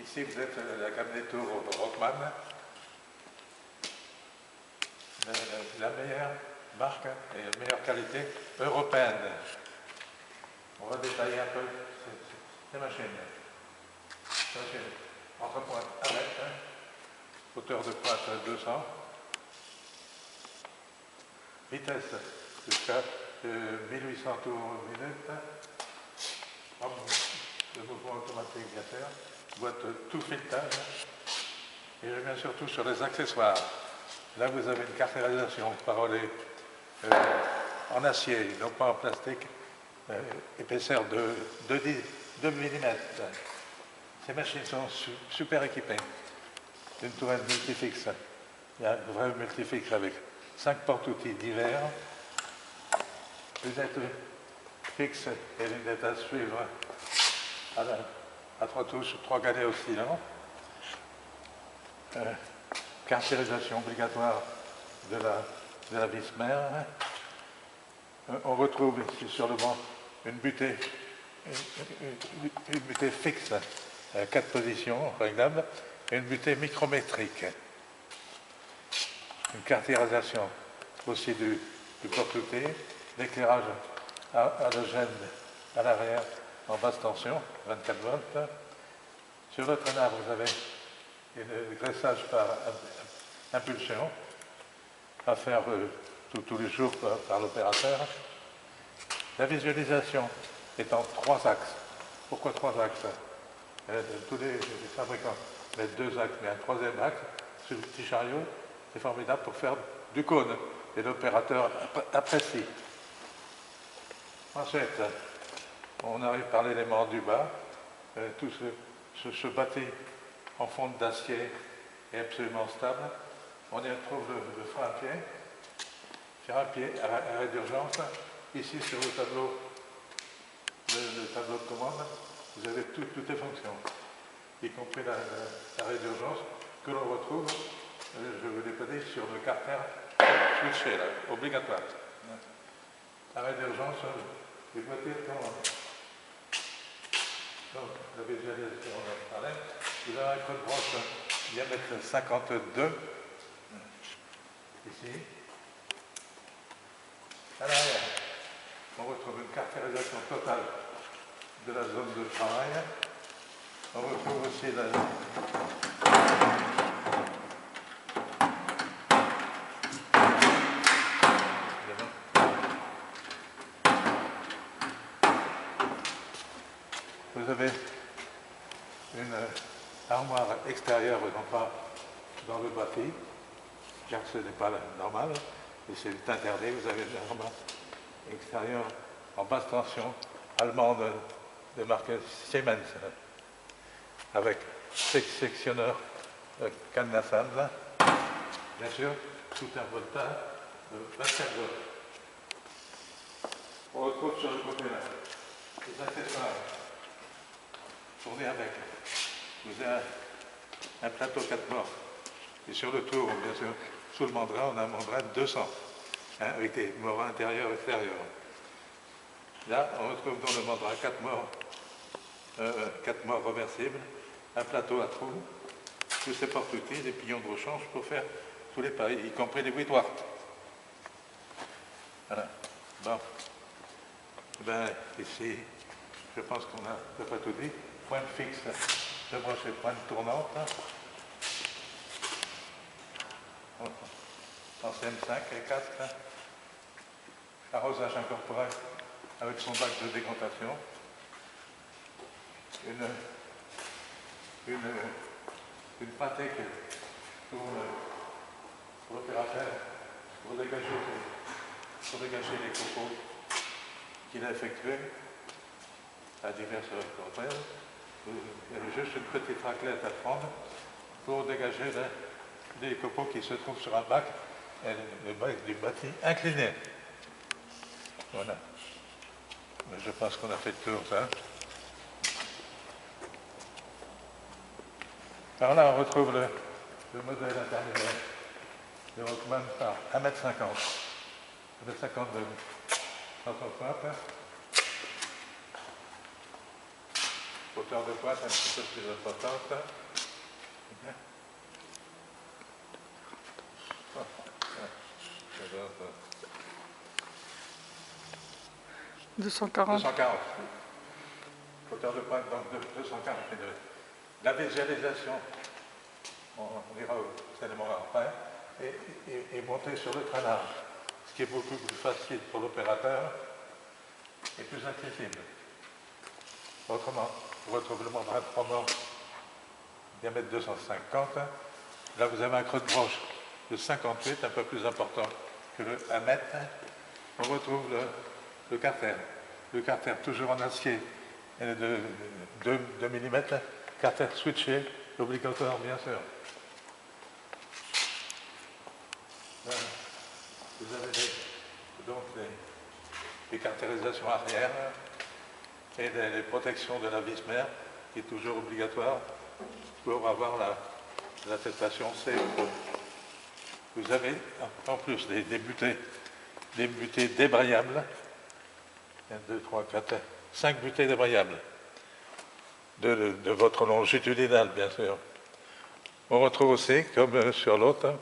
Ici, vous êtes la gamme des tours Rockman, la meilleure marque et la meilleure qualité européenne. On va détailler un peu ces machines. Entre pointe avec, hauteur de pointe 200, vitesse jusqu'à 1800 tours minute, le mouvement automatique bien sûr, boîte tout filetage, et je viens surtout sur les accessoires. Là vous avez une caractérisation par relais en acier, non pas en plastique, épaisseur de 2 mm. Ces machines sont super équipées. Une tourelle multifixe. Il y a un vrai multifixe avec 5 porte-outils divers. Lunettes fixes et lunettes à suivre à 3 touches, 3 galets oscillants. Caractérisation obligatoire de la vis mère. On retrouve ici sur le banc une butée fixe à 4 positions réglables et une butée micrométrique. Une caractérisation aussi du porte-outil, l'éclairage halogène à l'arrière en basse tension, 24 volts. Sur le traînard, vous avez un graissage par impulsion à faire tous les jours par l'opérateur. La visualisation est en 3 axes. Pourquoi 3 axes? Tous les fabricants mettent 2 axes, mais un 3e axe sur le petit chariot, c'est formidable pour faire du cône. Et l'opérateur apprécie. Ensuite, on arrive par l'élément du bas. Tout ce bâti en fonte d'acier est absolument stable. On y retrouve le frein à pied, arrêt d'urgence. Ici, sur le tableau de commande, vous avez toutes les fonctions, y compris l'arrêt d'urgence que l'on retrouve, je vous l'ai pas dit, sur le carter switché, là, obligatoire. Arrêt d'urgence, les boîtiers de commande. Donc, la visualisation, on en parlait. Vous avez un creux de broche diamètre 52, ici. À l'arrière, on retrouve une caractérisation totale de la zone de travail. On retrouve aussi vous avez une armoire extérieure, non pas dans le bâti, car ce n'est pas normal, et c'est interdit. Vous avez une armoire extérieure en basse tension, allemande, de marque Siemens, avec sectionneur cadenassable, bien sûr, tout un voltage de 24 volts. On retrouve sur le côté là les accessoires tournés avec. Vous avez un plateau 4 morts. Et sur le tour, bien sûr, sous le mandrin, on a un mandrin de 200, avec des morts intérieurs et extérieurs. Là, on retrouve dans le mandrin 4 morts reversibles, un plateau à trous, tous ces porte-outils, des pignons de rechange pour faire tous les paris, y compris les Whitworth. Voilà. Bon. Ben, ici, je pense qu'on a à peu près tout dit. Pointe fixe de broche et pointe tournante. En CM5 et 4. Arrosage incorporel avec son bac de décantation. Une pâtée pour l'opérateur pour dégager les copeaux qu'il a effectués à diverses reprises. Il y a juste une petite raclette à prendre pour dégager les copeaux qui se trouvent sur un bac, le bac du bâti incliné. Voilà. Je pense qu'on a fait le tour, ça. Alors là, on retrouve le modèle intermédiaire de Rockman par 1,50 m. 1,50 m de 160. Hauteur hauteur de pointe un petit peu plus importante. 240. 240. Hauteur de pointe, donc de 240 degrés. La visualisation, on ira aux éléments après, et monter sur le traînard, ce qui est beaucoup plus facile pour l'opérateur et plus accessible. Autrement, on retrouve le membre 23 morts, diamètre 250. Là, vous avez un creux de broche de 58, un peu plus important que le 1 mètre. On retrouve le carter. Le carter toujours en acier de 2 mm. Carter switché, obligatoire, bien sûr. Voilà. Vous avez donc les cartérisations arrière et les protections de la vis mère, qui est toujours obligatoire pour avoir l'attestation C. Vous avez en plus des butées débrayables. 1, 2, 3, 4, 5 butées débrayables de votre longitudinal, bien sûr. On retrouve aussi, comme sur l'autre,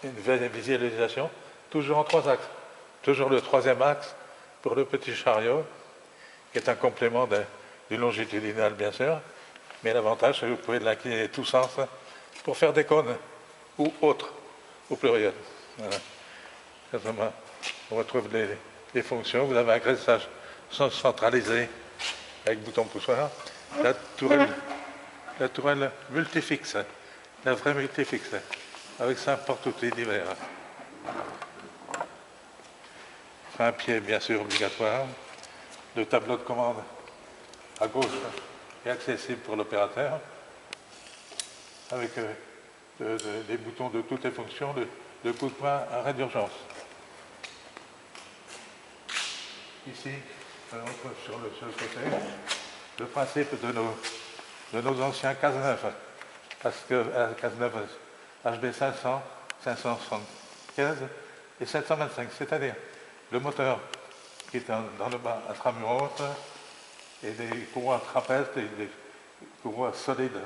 une visualisation, toujours en 3 axes. Toujours le 3e axe pour le petit chariot, qui est un complément du longitudinal, bien sûr. Mais l'avantage, c'est que vous pouvez l'incliner tous sens pour faire des cônes ou autres, au pluriel. Voilà. On retrouve les fonctions. Vous avez un graissage centralisé avec bouton poussoir. La tourelle multifixe, la vraie multifixe, avec 5 porte-outils divers. Un pied, bien sûr, obligatoire. Le tableau de commande à gauche est accessible pour l'opérateur, avec des boutons de toutes les fonctions, de coup de main, arrêt d'urgence. Ici, on retrouve sur le côté le principe de nos anciens Cazeneuve, parce que Cazeneuve HB 500, 575 et 725, c'est-à-dire le moteur qui est dans le bas intramuros et des courroies trapèzes, des courroies solides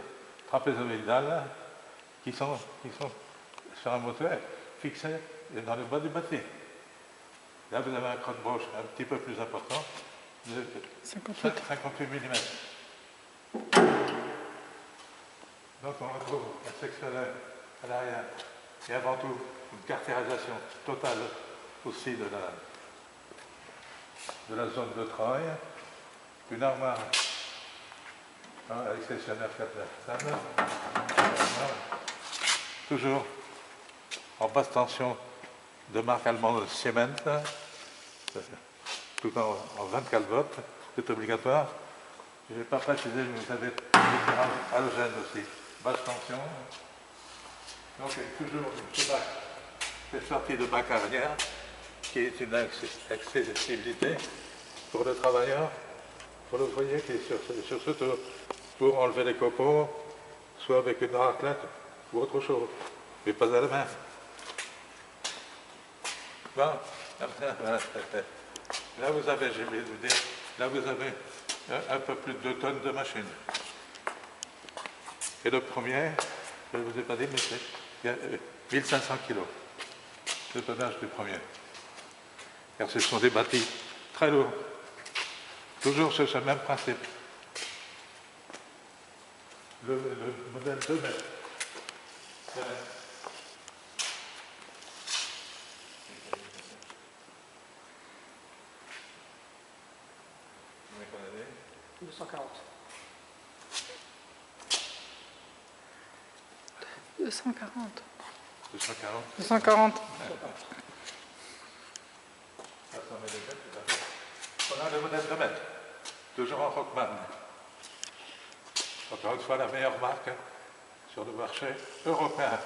trapézoïdales qui sont sur un moteur fixé dans le bas du bâti. Là, vous avez un creux de broche un petit peu plus important, de 58 mm. Donc, on retrouve un sectionneur à l'arrière et avant tout une cartérisation totale aussi de la zone de travail, une armoire avec sectionneur 4 verticales, toujours en basse tension de marque allemande Siemens, tout en 24 volts, c'est obligatoire. Je ne vais pas préciser, mais vous avez l'éclairage halogène aussi, basse tension. Donc toujours ce bac, cette sortie de bac arrière, qui est une accessibilité pour le travailleur, pour l'ouvrier qui est sur ce tour, pour enlever les copeaux, soit avec une raclette ou autre chose, mais pas à la main. Bon, là vous avez, j'ai oublié de vous dire, là vous avez un peu plus de 2 tonnes de machine. Et le premier, je ne vous ai pas dit, mais c'est 1500 kg, le tonnage du premier. Car ce sont des bâtis très lourds, toujours sur ce même principe. Le modèle 2 mètres. Combien 240. 240. 240. 240. On a le modèle 2 mètres, toujours en Rockman. Encore une fois, la meilleure marque sur le marché européen.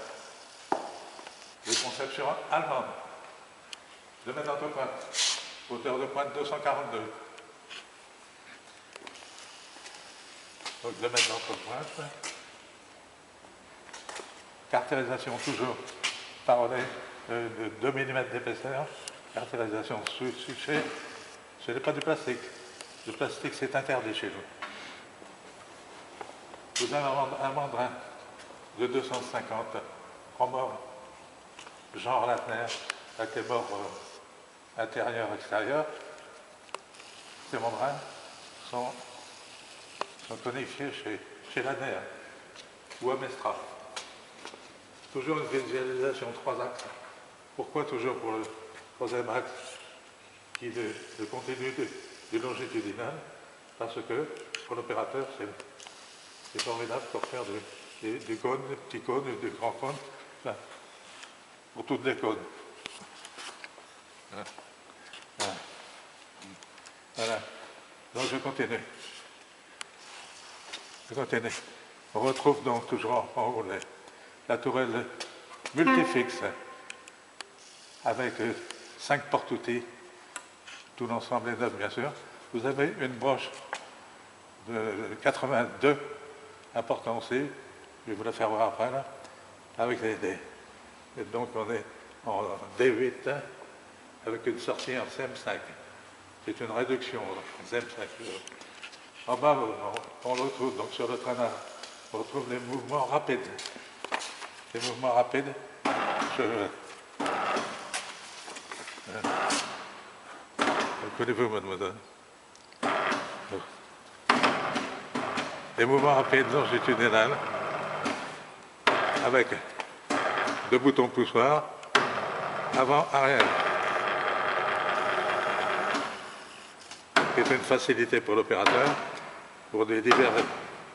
De conception allemande. 2 mètres d'entrepointe. Hauteur de pointe 242. Donc 2 mètres d'entrepointe. Cartérisation toujours parolée de 2 mm d'épaisseur. Cartérisation switchée. Ce n'est pas du plastique. Le plastique, c'est interdit chez nous. Vous avez un mandrin de 250 3 genre Latner, avec les bords intérieurs, extérieurs. Ces mandrins sont conifiés chez Ladner ou à Mestra. Toujours une visualisation 3 axes. Pourquoi toujours pour le 3e axe qui est le continu du longitudinal? Parce que pour l'opérateur, c'est formidable pour faire des cônes, des petits cônes, des grands cônes, enfin, pour toutes les cônes. Voilà. Donc je continue. On retrouve donc toujours en haut la tourelle multifixe avec 5 porte-outils. Tout l'ensemble est neuf, bien sûr. Vous avez une broche de 82, important aussi, je vais vous la faire voir après, là, avec et donc on est en D8, avec une sortie en CM5. C'est une réduction, CM5. En bas, on retrouve, donc sur le traînard, on retrouve les mouvements rapides. Les mouvements rapides, connaissez-vous, mademoiselle? Les mouvements rapides longitudinales avec 2 boutons poussoirs avant, arrière. C'est une facilité pour l'opérateur pour des divers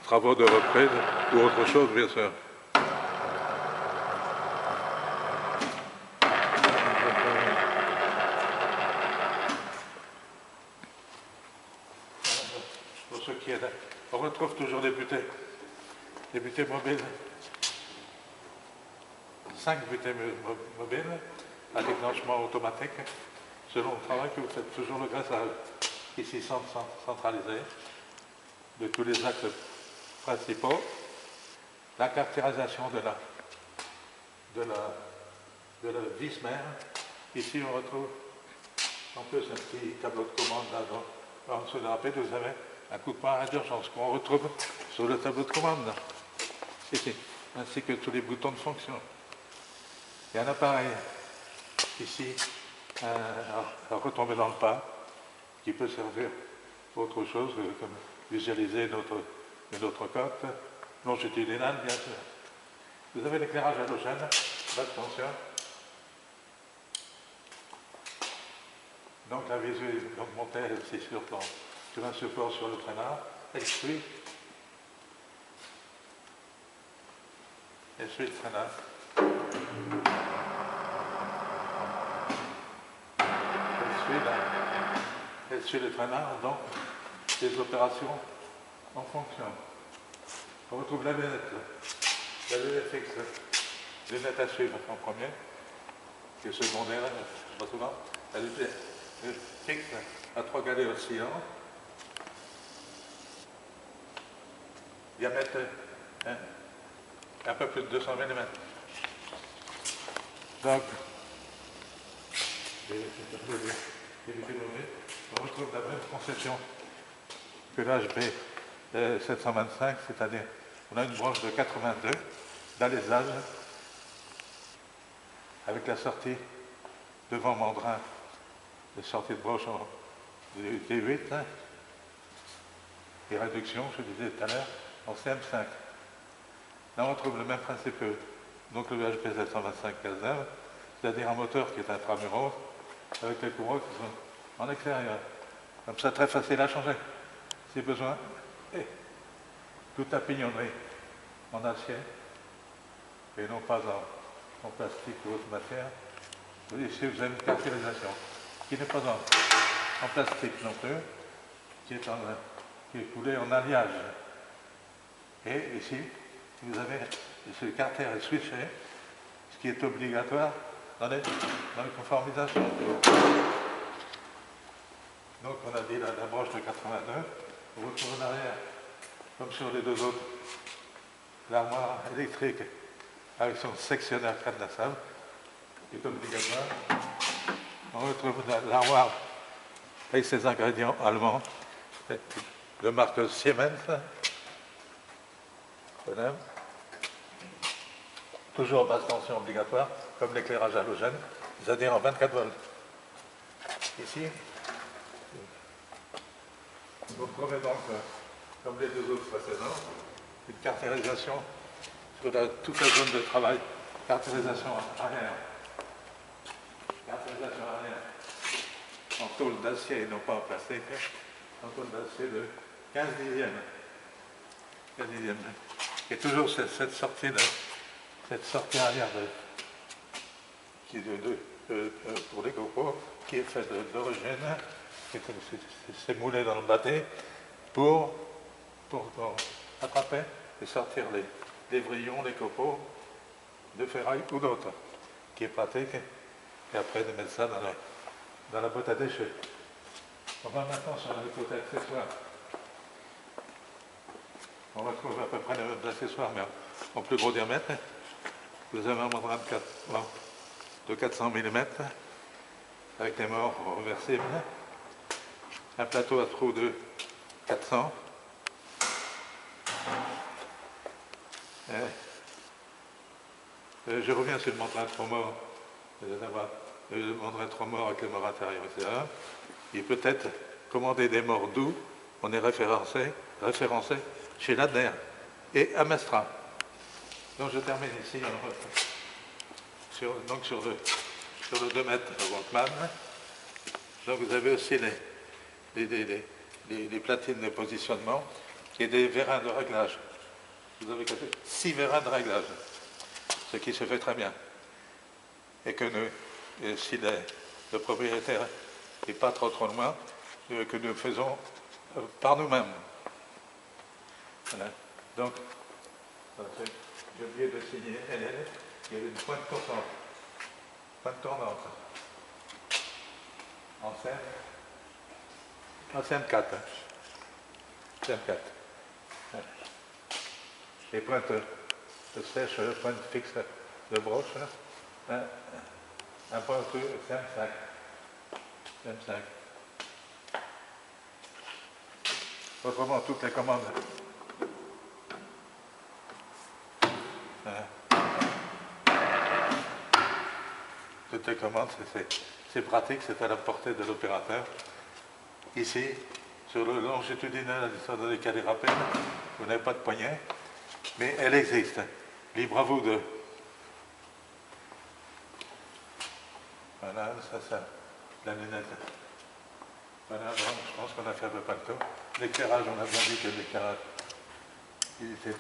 travaux de reprise ou autre chose, bien sûr. Pour ce qui est là, on retrouve toujours des butées mobiles. 5 butées mobiles à déclenchement automatique selon le travail que vous faites. Toujours le graissage, ici centralisé, de tous les axes principaux. La caractérisation de la vis mère. Ici on retrouve en plus un petit tableau de commande là, en dessous de la rapide, vous avez un coup de poing d'urgence qu'on retrouve sur le tableau de commande là. Ici, ainsi que tous les boutons de fonction. Il y a un appareil ici à retomber dans le pas qui peut servir pour autre chose, comme visualiser notre cote longitudinale, bien sûr. Vous avez l'éclairage halogène, basse tension. Donc la visu est donc montée aussi sur un support sur le traînard. Elle suit le traînard. Elle suit le traînard, donc les opérations en fonction. On retrouve la lunette fixe, lunette à suivre en premier, qui est secondaire, pas souvent. La lunette fixe à 3 galets oscillants. Diamètre un peu plus de 200 mm. Donc, on retrouve la même conception que l'HB 725, c'est-à-dire on a une branche de 82 d'alésage avec la sortie devant mandrin, la sortie de broche du D8 et réduction, je disais tout à l'heure, en CM5. Là on retrouve le même principe que donc le HB 725 Casem, c'est-à-dire un moteur qui est intramuros avec les courroies qui sont en extérieur. Comme ça, très facile à changer, si besoin. Et tout apignonné en acier, et non pas en plastique ou autre matière. Ici, vous avez une caractérisation qui n'est pas en plastique non plus, qui est coulée en alliage. Et ici, vous avez, ce carter est switché, ce qui est obligatoire dans les conformisations. Donc on a dit la broche de 82, on retrouve en arrière, comme sur les deux autres, l'armoire électrique avec son sectionneur cadenassable, qui est obligatoire. On retrouve l'armoire avec ses ingrédients allemands, de marque Siemens, Voilà. Toujours basse tension obligatoire, comme l'éclairage halogène, c'est-à-dire en 24 volts. Ici, vous retrouvez donc, comme les deux autres précédents, une caractérisation sur toute la zone de travail. Caractérisation arrière. Caractérisation arrière. En tôle d'acier et non pas en plastique. En tôle d'acier de 15 dixièmes. 15 dixièmes. Et toujours cette sortie arrière pour les copeaux qui est faite d'origine, c'est moulé dans le bâté pour attraper et sortir les vrillons, les copeaux de ferraille ou d'autres, qui est pratique, et après de mettre ça dans la boîte à déchets. On va maintenant sur le côté accessoire. On retrouve à peu près les mêmes accessoires, mais en plus gros diamètre. Vous avez un membrane de 400 mm avec des morts reversibles, un plateau à trous de 400. Je reviens sur le membrane trop mort, le membrane trop mort avec les morts intérieurs, etc. Il peut être commandé des morts doux, on est référencé chez Ladner et Amestra. Donc je termine ici sur le 2 mètres de Walkman. Donc vous avez aussi les platines de positionnement et des vérins de réglage. Vous avez 6 vérins de réglage, ce qui se fait très bien. Et que si le propriétaire n'est pas trop loin, que nous faisons par nous-mêmes. Voilà. Donc, j'ai oublié de signer LL, il y avait une pointe tournante. En CM4. CM4. Voilà. Les pointes de sèche, pointe fixe de broche, un point CM5. CM5. Autrement, toutes les commandes. Toutes les commandes, c'est pratique, c'est à la portée de l'opérateur. Ici, sur le longitudinal de décalé rapide, vous n'avez pas de poignet, mais elle existe. Libre à vous de... Voilà, ça, la lunette. Voilà, bon, je pense qu'on a fait à peu près le tour. L'éclairage, on a bien dit que l'éclairage, il était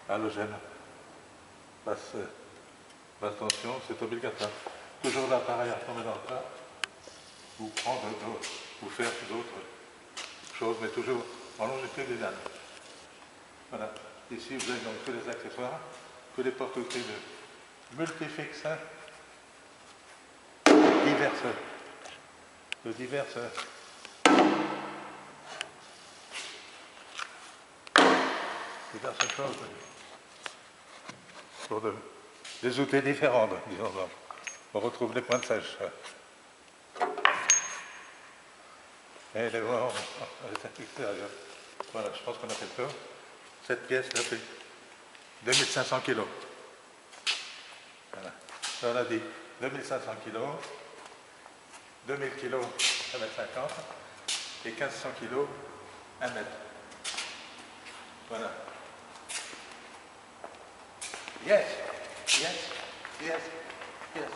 halogène. Basse tension, c'est obligatoire. Toujours l'appareil à tomber dans le tas, ou prendre ou faire d'autres choses, mais toujours en longitudinale. Voilà. Ici, vous avez donc tous les accessoires, tous les porte-outils de multifixes, diverses choses, pour des outils différents, disons. On retrouve les pointes sèches. Et les voir à l'extérieur. Voilà, je pense qu'on a fait le tour. Cette pièce, là, fait 2500 kg. Voilà. Là, on a dit 2500 kg, 2000 kg, 1,50 m et 1500 kg, 1 mètre. Voilà. Yes, yes, yes, yes.